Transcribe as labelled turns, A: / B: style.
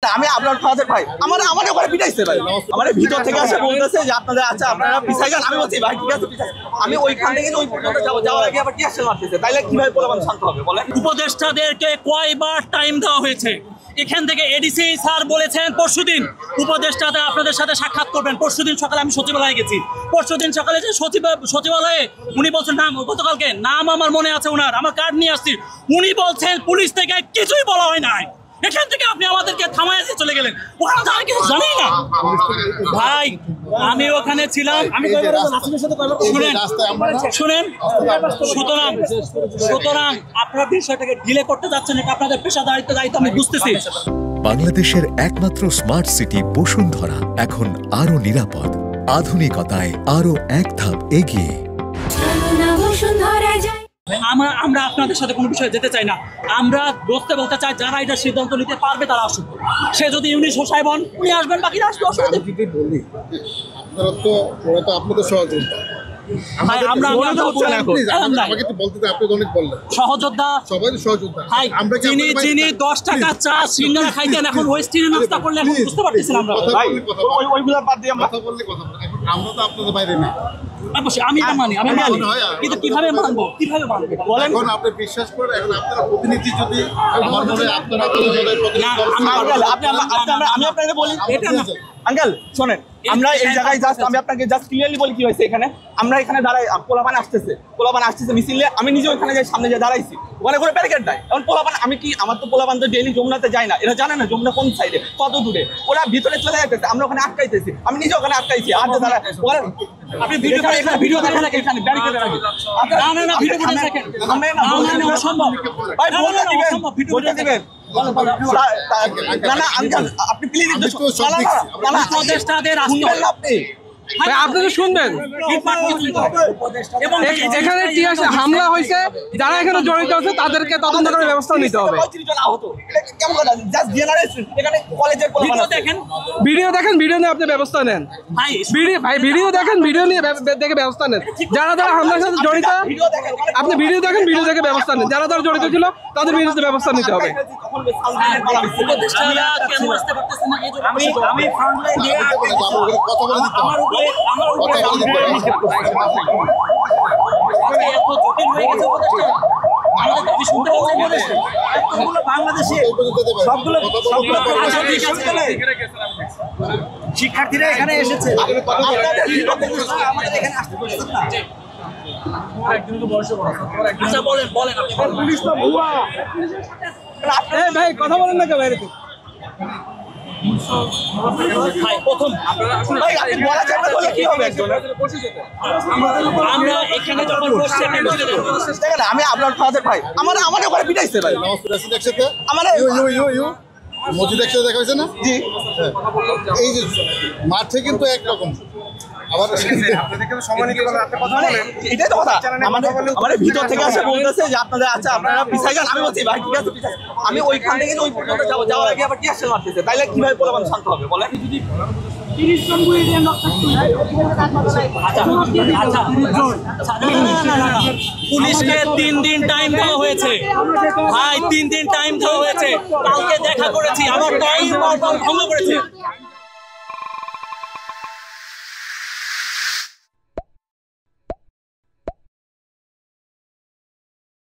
A: আমি আপনার ফাদার ভাই আমার ওখানে পিটাইছে ভাই আমার ভিতর থেকে আসে বলতেছে যে আপনারা আচ্ছা আপনারা পিছাই যান। আমি বলছি ভাই ঠিক আছে পিছাই আমি ওইখান থেকে ওই পর্যন্ত যাওয়ার আগে আবার টিয়ার শেল মারতেছে তাইলে কিভাবে পোলাপান শান্ত হবে বলেন।
B: উপদেষ্টাদেরকে কয়বার টাইম দেওয়া হয়েছে? এখান থেকে এডিসি স্যার বলেছেন পরশুদিন উপদেষ্টাদের আপনাদের সাথে সাক্ষাৎ করবেন। পরশুদিন সকালে আমি সচিবালয়ে গেছি। পরশুদিন সকালে যে সচিবালয়ে উনি বলছেন নাম গতকালকে নাম আমার মনে আছে ওনার, আমার কার্ড নিয়ে আসছি। উনি বলছেন পুলিশ থেকে কিছুই বলা হয় নাই। এখান থেকে আপনি আমাদেরকে থামায় দিয়ে চলে গেলেন। ওখানে তো আমি কিছু জানি না ভাই। আমি ওখানে ছিলাম। আমি শুনেন সুতরাং আপনারা বিষয়টাকে ডিলে করতে যাচ্ছেন, এটা আপনাদের পেশাদারিত্ব দায়িত্ব আমি বুঝতেছি।
C: বাংলাদেশের একমাত্র স্মার্ট সিটি বসুন্ধরা এখন আরো নিরাপদ, আধুনিকতায় আরো এক ধাপ এগিয়ে।
B: আমরা আপনাদের সাথে কোনো বিষয়ে যেতে চাই না। আমরা বলতে চাই যারা এটা সিদ্ধান্ত নিতে পারবে তারা আসুক। সে যদি ইউনিশ হোসাইব হন উনি আসবেন, বাকিরা আসবে। যিনি 10 টাকা চা সিঙ্গারা খাইতেন এখন ওয়েস্টিনে নাস্তা করলে এখন বুঝতে পারতেছেন আমরা।
A: ওইগুলা বাদ দিয়ে আমরা
D: তো আপনাদের বাইরে না।
B: অবশ্যই আমি মানি কিন্তু কিভাবে মানবো বলেন।
D: এখন আপনি বিশ্বাস করেন, এখন আপনারা প্রতিনিধি যদি আমার মনে হয় আপনারা
A: আমি আপনাকে বলি আঙ্কেল শোনেন, আমরা এই জায়গায় জাস্ট আমি আপনাকে জাস্ট ক্লিয়ারলি বলি কি হয়েছে। এখানে আমরা এখানে দাঁড়াই, পোলাপান আসতেছে মিছিলে। আমি নিজে ওইখানে যাই, সামনে যে দাঁড়াইছি ওখানে করে ব্যারিকেড দেয়। এখন পোলাপান আমি কি আমার তো পোলাপান তো ডেইলি যমুনাতে যায় না, এরা জানে না যমুনা কোন সাইডে কত দূরে। ওরা ভিতরে চলে যাইতেছে, আমরা ওখানে আটকাইতেছি। আমি নিজে ওখানে আটকাইছি। আর যে দাঁড়ায় আপনি ভিডিও দেখেন এখানে ব্যারিকেডের আগে না ভিডিও করে দেখেন অসম্ভব ভাই বলতে দিবেন আপনি প্লিজ
E: আপনি তো শুনবেন এখানে হামলা হয়েছে, যারা এখানে জড়িত আছে তাদেরকে তদন্ত করার ব্যবস্থা নিতে হবে। ভিডিও দেখেন, ভিডিও নিয়ে আপনি ব্যবস্থা নেন। ভিডিও দেখেন, ভিডিও নিয়ে দেখে ব্যবস্থা নেন। যারা হামলার সাথে জড়িত আপনি ভিডিও দেখেন, ভিডিও দেখে ব্যবস্থা নেন। যারা জড়িত ছিল তাদের বিরুদ্ধে ব্যবস্থা নিতে হবে।
A: শিক্ষার্থীরা এখানে এসেছে।
E: ভাই কথা বলেন না কেউ বাইরে।
A: আমি আপনার ফাদার ভাই আমার ওখানে পিটাইছে ভাই
D: মসজিদ একসাথে দেখা হয়েছে না জি। এই যে মাঠে কিন্তু একরকম আবার
A: এটাই তো কথা। আমার ভিতর থেকে আসে বলতেছে যে আপনারা আচ্ছা আপনারা পিছাই যান। আমি বলছি ভাই ঠিক আছে পিছাই। আমি ওইখান থেকে ওই পর্যন্ত যাওয়ার আগে আবার টিয়ার শেল মারতেছে তাইলে কিভাবে পোলাপান শান্ত হবে বলেন।
B: পুলিশকে 3 দিন টাইম দেওয়া হয়েছে ভাই, 3 দিন টাইম দেওয়া হয়েছে। কালকে দেখা করেছি, আমার টাইম ভঙ্গ করেছে।